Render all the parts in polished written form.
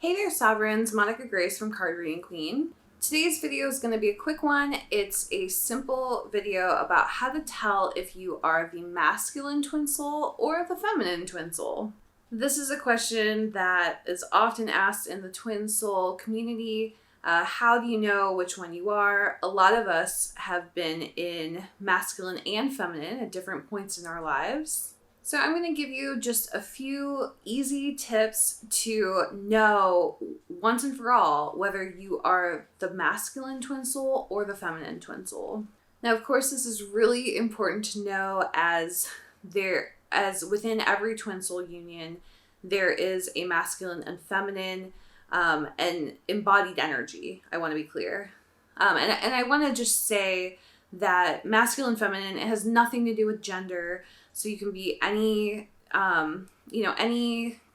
Hey there, Sovereigns, Monica Grace from Card Reading Queen. Today's video is going to be a quick one. It's a simple video about how to tell if you are the masculine twin soul or the feminine twin soul. This is a question that is often asked in the twin soul community. How do you know which one you are? A lot of us have been in masculine and feminine at different points in our lives. So I'm going to give you just a few easy tips to know once and for all whether you are the masculine twin soul or the feminine twin soul. Now, of course, this is really important to know as within every twin soul union, there is a masculine and feminine and embodied energy. I want to be clear. And I want to just say that masculine, feminine, it has nothing to do with gender. So you can be any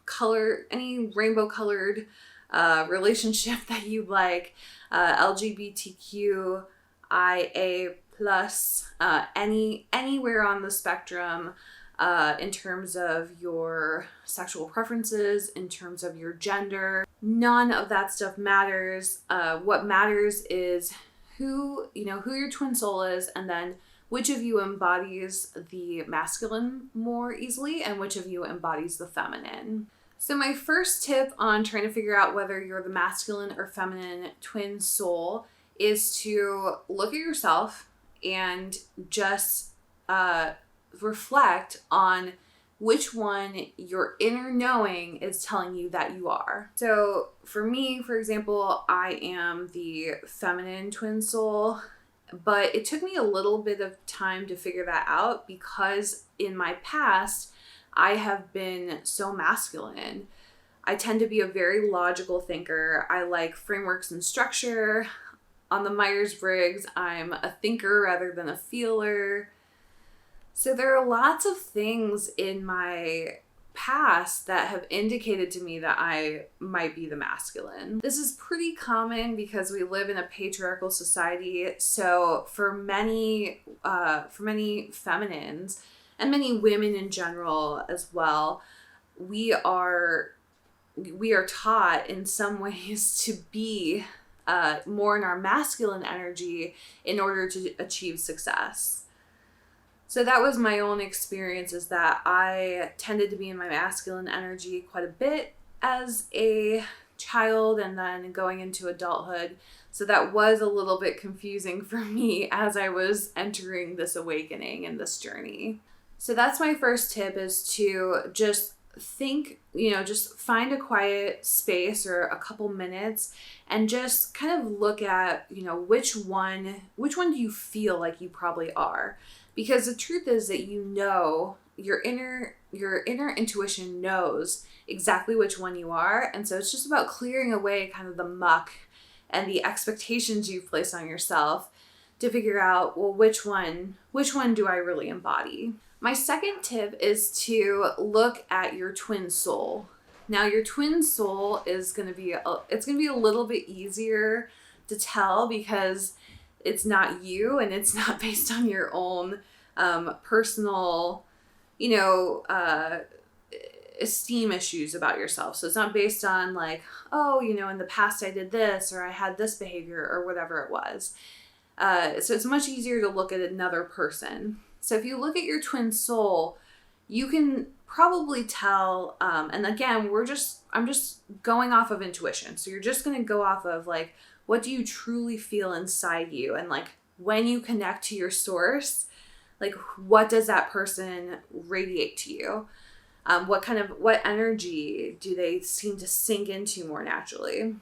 color, any rainbow colored relationship that you like, LGBTQIA plus, anywhere on the spectrum, in terms of your sexual preferences, in terms of your gender. None of that stuff matters. What matters is who your twin soul is, and then which of you embodies the masculine more easily and which of you embodies the feminine. So my first tip on trying to figure out whether you're the masculine or feminine twin soul is to look at yourself and just reflect on which one your inner knowing is telling you that you are. So for me, for example, I am the feminine twin soul. But it took me a little bit of time to figure that out because in my past, I have been so masculine. I tend to be a very logical thinker. I like frameworks and structure. On the Myers-Briggs, I'm a thinker rather than a feeler. So there are lots of things in my past that have indicated to me that I might be the masculine. This is pretty common because we live in a patriarchal society. So for many feminines and many women in general as well, we are taught in some ways to be more in our masculine energy in order to achieve success. So that was my own experience, is that I tended to be in my masculine energy quite a bit as a child and then going into adulthood. So that was a little bit confusing for me as I was entering this awakening and this journey. So that's my first tip, is to just think, just find a quiet space or a couple minutes and just kind of look at, which one do you feel like you probably are? Because the truth is that your inner intuition knows exactly which one you are. And so it's just about clearing away kind of the muck and the expectations you've placed on yourself to figure out, well, which one do I really embody? My second tip is to look at your twin soul. Now, your twin soul is going to be a little bit easier to tell because it's not you and it's not based on your own personal, esteem issues about yourself. So it's not based on like, oh, in the past I did this or I had this behavior or whatever it was. So it's much easier to look at another person. So if you look at your twin soul, you can probably tell, and again, I'm just going off of intuition. So you're just going to go off of like, what do you truly feel inside you? And like when you connect to your source, like what does that person radiate to you? What energy do they seem to sink into more naturally?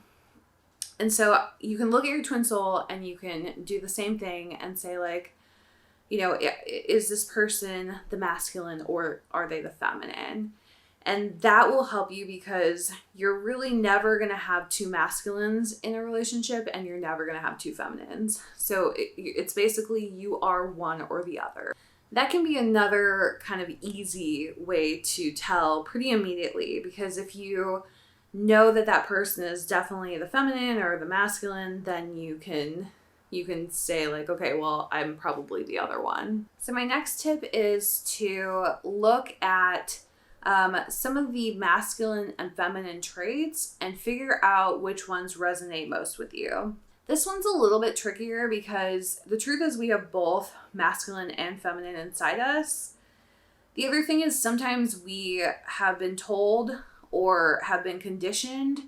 And so you can look at your twin soul and you can do the same thing and say like, is this person the masculine or are they the feminine? And that will help you because you're really never going to have two masculines in a relationship and you're never going to have two feminines. So it's basically you are one or the other. That can be another kind of easy way to tell pretty immediately, because if you know that person is definitely the feminine or the masculine, then you can say like, okay, well, I'm probably the other one. So my next tip is to look at some of the masculine and feminine traits and figure out which ones resonate most with you. This one's a little bit trickier because the truth is we have both masculine and feminine inside us. The other thing is sometimes we have been told or have been conditioned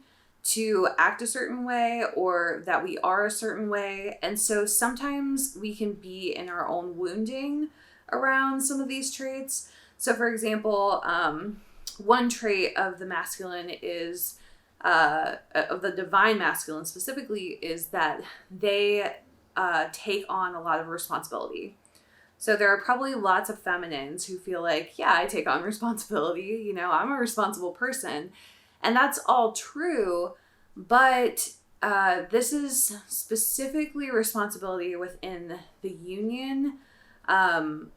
to act a certain way or that we are a certain way. And so sometimes we can be in our own wounding around some of these traits. So for example, one trait of the masculine is, of the divine masculine specifically, is that they take on a lot of responsibility. So there are probably lots of feminines who feel like, yeah, I take on responsibility. You know, I'm a responsible person. And that's all true. But this is specifically responsibility within the union. And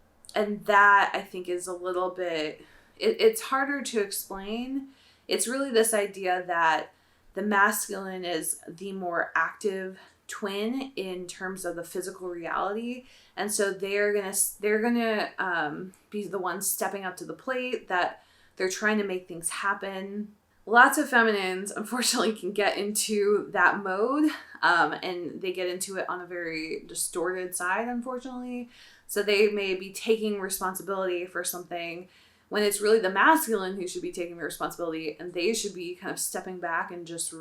that I think is a little bit, it's harder to explain. It's really this idea that the masculine is the more active twin in terms of the physical reality, and so they're gonna be the ones stepping up to the plate, that they're trying to make things happen. Lots of feminines unfortunately can get into that mode, and they get into it on a very distorted side, unfortunately. So they may be taking responsibility for something when it's really the masculine who should be taking the responsibility, and they should be kind of stepping back and just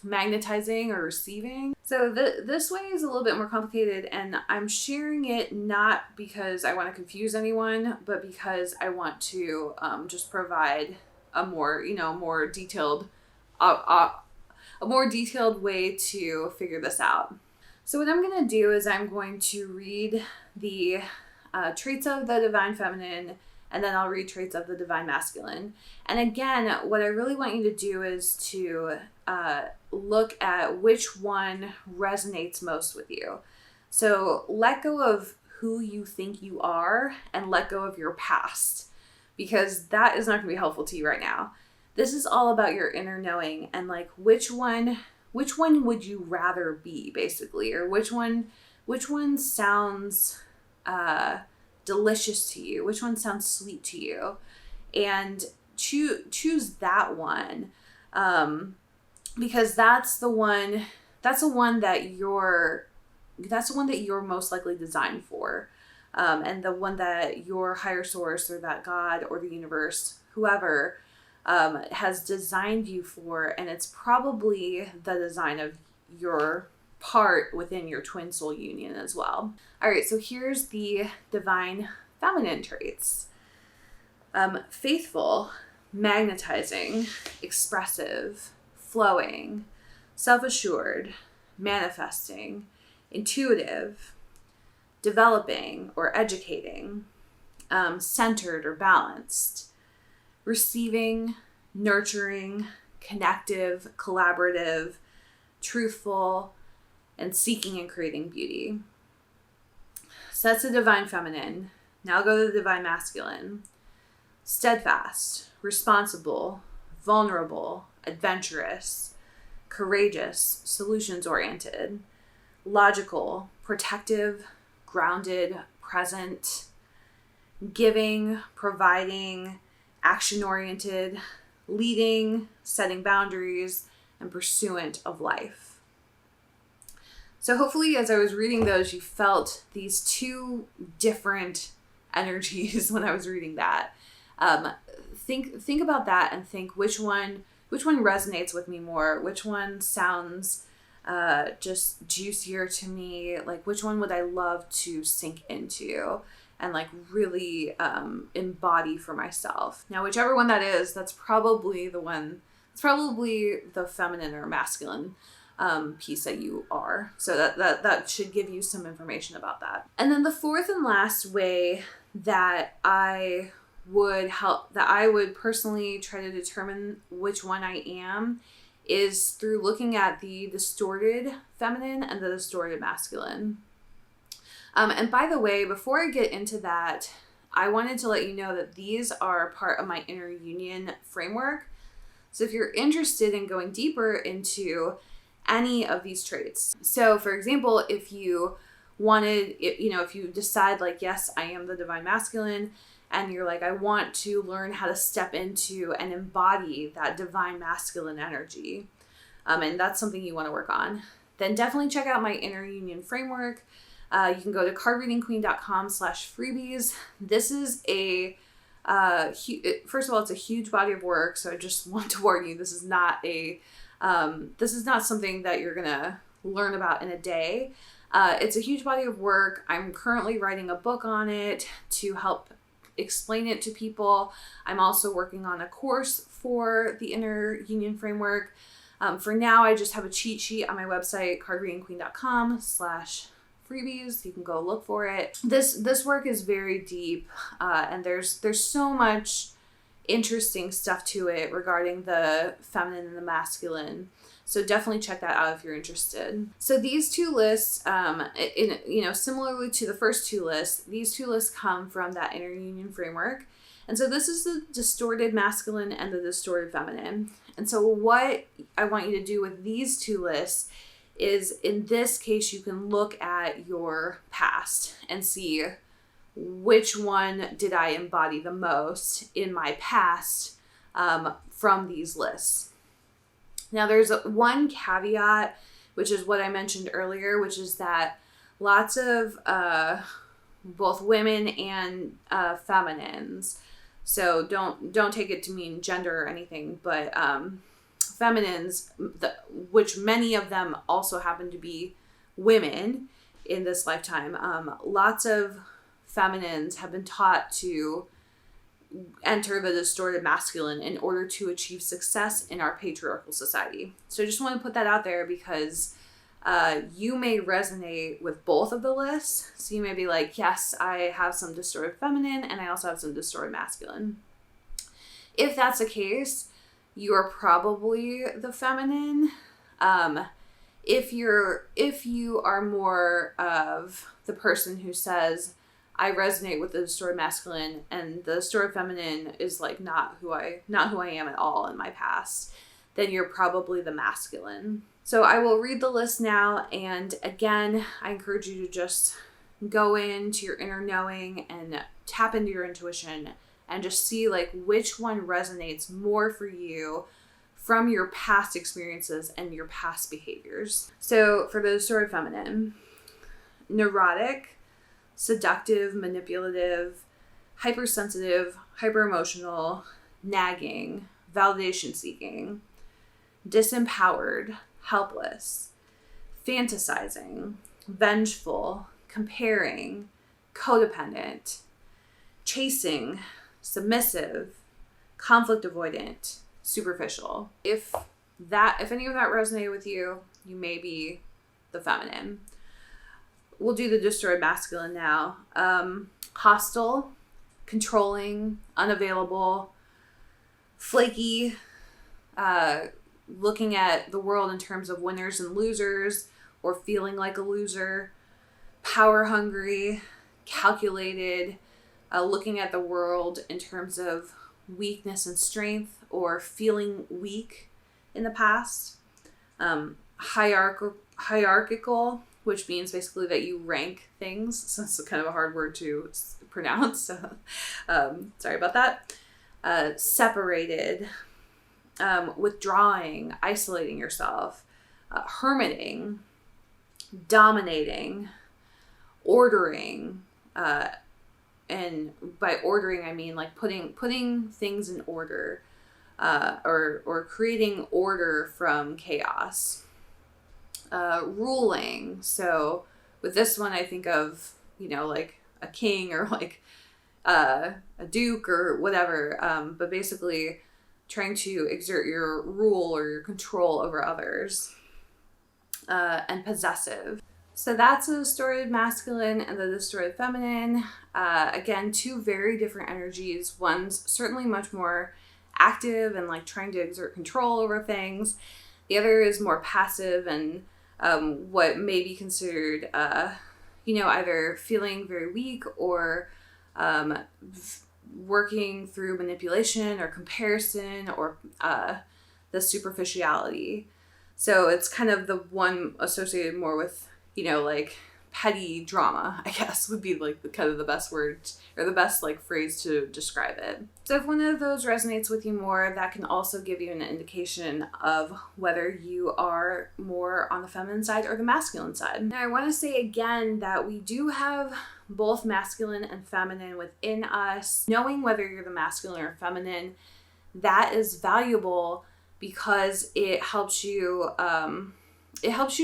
magnetizing or receiving. So this way is a little bit more complicated, and I'm sharing it not because I want to confuse anyone, but because I want to just provide a more, more detailed way to figure this out. So what I'm going to do is I'm going to read the traits of the divine feminine, and then I'll read traits of the divine masculine. And again, what I really want you to do is to look at which one resonates most with you. So let go of who you think you are and let go of your past, because that is not going to be helpful to you right now. This is all about your inner knowing and like which one would you rather be, basically, or which one sounds delicious to you, which one sounds sweet to you, and choose that one, because that's the one that you're most likely designed for, and the one that your higher source or that God or the universe, whoever, has designed you for, and it's probably the design of your part within your twin soul union as well. All right, so here's the divine feminine traits. Faithful, magnetizing, expressive, flowing, self-assured, manifesting, intuitive, developing or educating, centered or balanced, receiving, nurturing, connective, collaborative, truthful, and seeking and creating beauty. So that's the divine feminine. Now I'll go to the divine masculine. Steadfast, responsible, vulnerable, adventurous, courageous, solutions-oriented, logical, protective, grounded, present, giving, providing, action-oriented, leading, setting boundaries, and pursuant of life. So hopefully as I was reading those, you felt these two different energies when I was reading that. Think about that and think which one resonates with me more, which one sounds just juicier to me, like which one would I love to sink into and like really embody for myself. Now, whichever one that is, that's probably the one, it's probably the feminine or masculine piece that you are. So that should give you some information about that. And then the fourth and last way that I would personally try to determine which one I am is through looking at the distorted feminine and the distorted masculine. And by the way, before I get into that, I wanted to let you know that these are part of my inner union framework. So if you're interested in going deeper into any of these traits. So for example, if you decide like, yes, I am the divine masculine, and you're like, I want to learn how to step into and embody that divine masculine energy, and that's something you want to work on, then definitely check out my Inner Union Framework. You can go to cardreadingqueen.com/freebies. This is first of all, it's a huge body of work, so I just want to warn you, this is not something that you're gonna learn about in a day. It's a huge body of work. I'm currently writing a book on it to help explain it to people. I'm also working on a course for the Inner Union Framework. For now, I just have a cheat sheet on my website, cardreadingqueen.com/freebies. You can go look for it. This work is very deep, and there's so much interesting stuff to it regarding the feminine and the masculine. So definitely check that out if you're interested. So these two lists, similarly to the first two lists, these two lists come from that Inner Union Framework. And so this is the distorted masculine and the distorted feminine. And so what I want you to do with these two lists is, in this case, you can look at your past and see which one did I embody the most in my past from these lists. Now, there's one caveat, which is what I mentioned earlier, which is that lots of both women and feminines, so don't take it to mean gender or anything, but feminines, which many of them also happen to be women in this lifetime, lots of feminines have been taught to enter the distorted masculine in order to achieve success in our patriarchal society. So I just want to put that out there because you may resonate with both of the lists. So you may be like, yes, I have some distorted feminine and I also have some distorted masculine. If that's the case, you are probably the feminine. If you are more of the person who says, I resonate with the distorted masculine and the distorted feminine is like not who I am at all in my past, then you're probably the masculine. So I will read the list now, and again, I encourage you to just go into your inner knowing and tap into your intuition and just see like which one resonates more for you from your past experiences and your past behaviors. So for the distorted feminine, neurotic, seductive, manipulative, hypersensitive, hyperemotional, nagging, validation seeking, disempowered, helpless, fantasizing, vengeful, comparing, codependent, chasing, submissive, conflict avoidant, superficial. If any of that resonated with you, you may be the feminine. We'll do the distorted masculine now. Hostile, controlling, unavailable, flaky, looking at the world in terms of winners and losers or feeling like a loser, power hungry, calculated, looking at the world in terms of weakness and strength or feeling weak in the past. Hierarchical, which means basically that you rank things. So it's kind of a hard word to pronounce. So, sorry about that. Separated, withdrawing, isolating yourself, hermiting, dominating, ordering, and by ordering I mean like putting things in order, or creating order from chaos. Ruling. So with this one, I think of, like a king or like a duke or whatever. But basically trying to exert your rule or your control over others. And possessive. So that's the distorted masculine and the distorted feminine. Again, two very different energies. One's certainly much more active and like trying to exert control over things. The other is more passive and what may be considered, either feeling very weak or working through manipulation or comparison or the superficiality. So it's kind of the one associated more with, like petty drama, I guess, would be like kind of the best word or the best like phrase to describe it. So if one of those resonates with you more, that can also give you an indication of whether you are more on the feminine side or the masculine side. Now I want to say again that we do have both masculine and feminine within us. Knowing whether you're the masculine or feminine, that is valuable because it helps you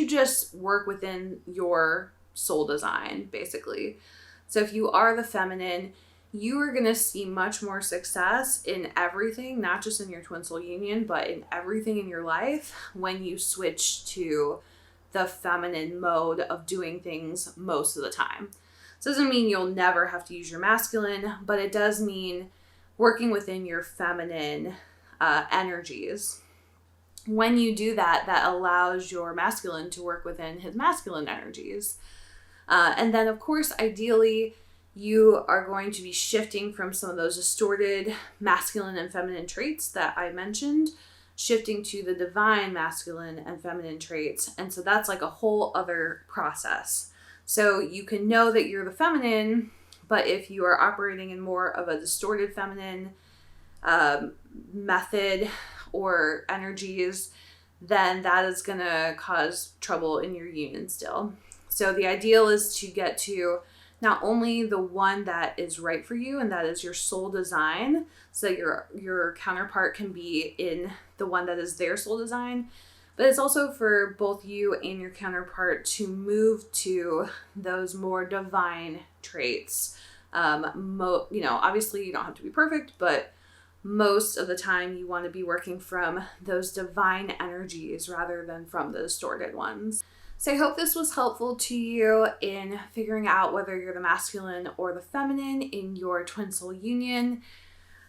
just work within your soul design, basically. So if you are the feminine, you are going to see much more success in everything, not just in your twin soul union, but in everything in your life when you switch to the feminine mode of doing things most of the time. So it doesn't mean you'll never have to use your masculine, but it does mean working within your feminine energies. When you do that, that allows your masculine to work within his masculine energies. And then, of course, ideally, you are going to be shifting from some of those distorted masculine and feminine traits that I mentioned, shifting to the divine masculine and feminine traits. And so that's like a whole other process. So you can know that you're the feminine, but if you are operating in more of a distorted feminine method or energies, then that is going to cause trouble in your union still. So the ideal is to get to not only the one that is right for you, and that is your soul design, so that your counterpart can be in the one that is their soul design, but it's also for both you and your counterpart to move to those more divine traits. Obviously you don't have to be perfect, but most of the time you want to be working from those divine energies rather than from the distorted ones. So I hope this was helpful to you in figuring out whether you're the masculine or the feminine in your twin soul union.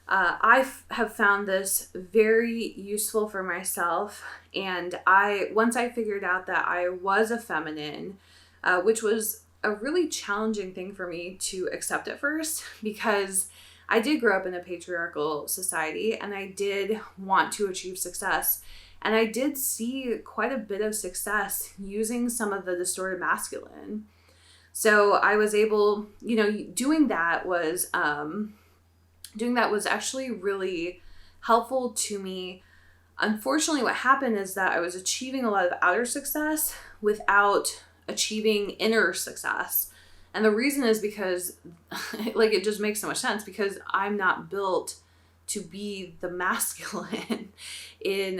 I have found this very useful for myself, and once I figured out that I was a feminine, which was a really challenging thing for me to accept at first, because I did grow up in a patriarchal society and I did want to achieve success. And I did see quite a bit of success using some of the distorted masculine. So I was able, doing that was actually really helpful to me. Unfortunately, what happened is that I was achieving a lot of outer success without achieving inner success. And the reason is because, it just makes so much sense, because I'm not built to be the masculine in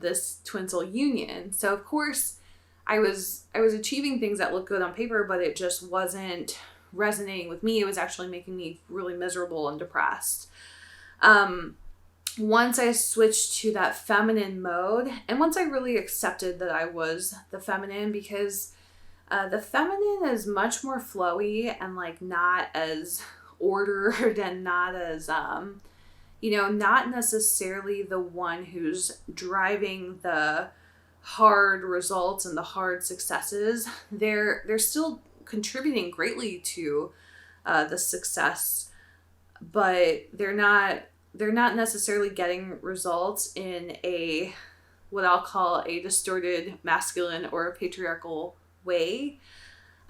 this twin soul union. So of course I was achieving things that looked good on paper, but it just wasn't resonating with me. It was actually making me really miserable and depressed. Once I switched to that feminine mode, and once I really accepted that I was the feminine, because the feminine is much more flowy and not as ordered and not as not necessarily the one who's driving the hard results and the hard successes. They're still contributing greatly to the success, but they're not necessarily getting results in what I'll call a distorted masculine or a patriarchal way.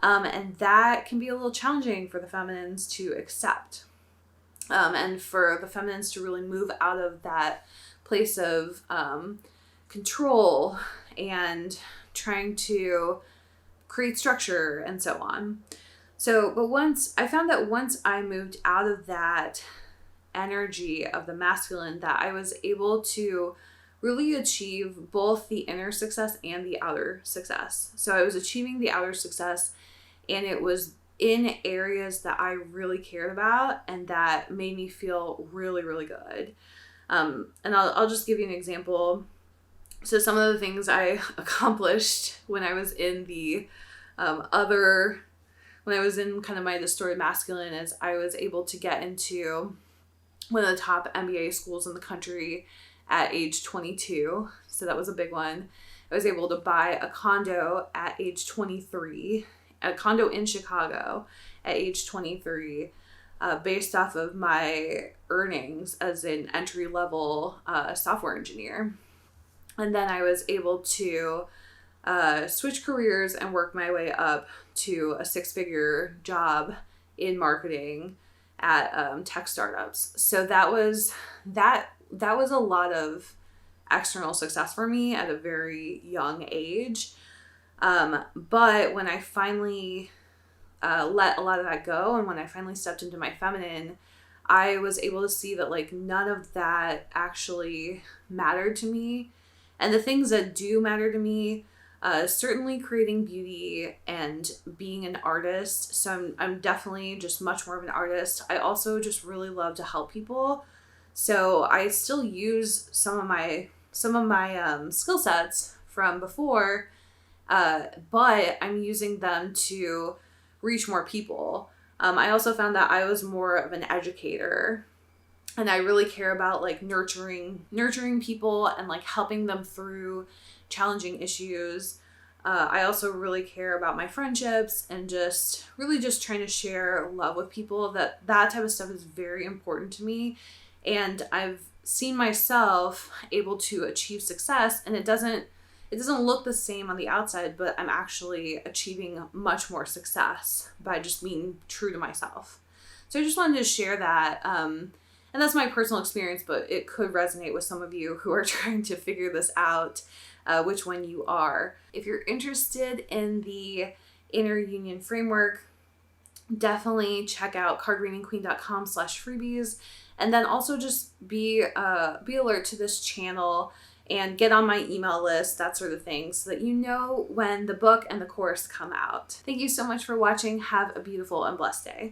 And that can be a little challenging for the feminines to accept. And for the feminines to really move out of that place of control and trying to create structure and so on. But once I moved out of that energy of the masculine, that I was able to really achieve both the inner success and the outer success. So I was achieving the outer success, and it was in areas that I really cared about and that made me feel really, really good. And I'll just give you an example. So some of the things I accomplished when I was in when I was in kind of my distorted masculine, is I was able to get into one of the top MBA schools in the country at age 22. So that was a big one. I was able to buy a condo at age 23, a condo in Chicago at age 23, based off of my earnings as an entry-level software engineer. And then I was able to switch careers and work my way up to a 6-figure job in marketing at tech startups. So that was a lot of external success for me at a very young age. But when I finally let a lot of that go, and when I finally stepped into my feminine, I was able to see that like none of that actually mattered to me. And the things that do matter to me, certainly creating beauty and being an artist. So I'm definitely just much more of an artist. I also just really love to help people. So I still use some of my skill sets from before, but I'm using them to reach more people. I also found that I was more of an educator, and I really care about like nurturing people and like helping them through challenging issues. I also really care about my friendships and just really just trying to share love with people. That type of stuff is very important to me, and I've seen myself able to achieve success, and it doesn't look the same on the outside, but I'm actually achieving much more success by just being true to myself. So I just wanted to share that. And that's my personal experience, but it could resonate with some of you who are trying to figure this out, which one you are. If you're interested in the Inner Union Framework, definitely check out cardreadingqueen.com/freebies. And then also just be alert to this channel and get on my email list, that sort of thing, so that you know when the book and the course come out. Thank you so much for watching. Have a beautiful and blessed day.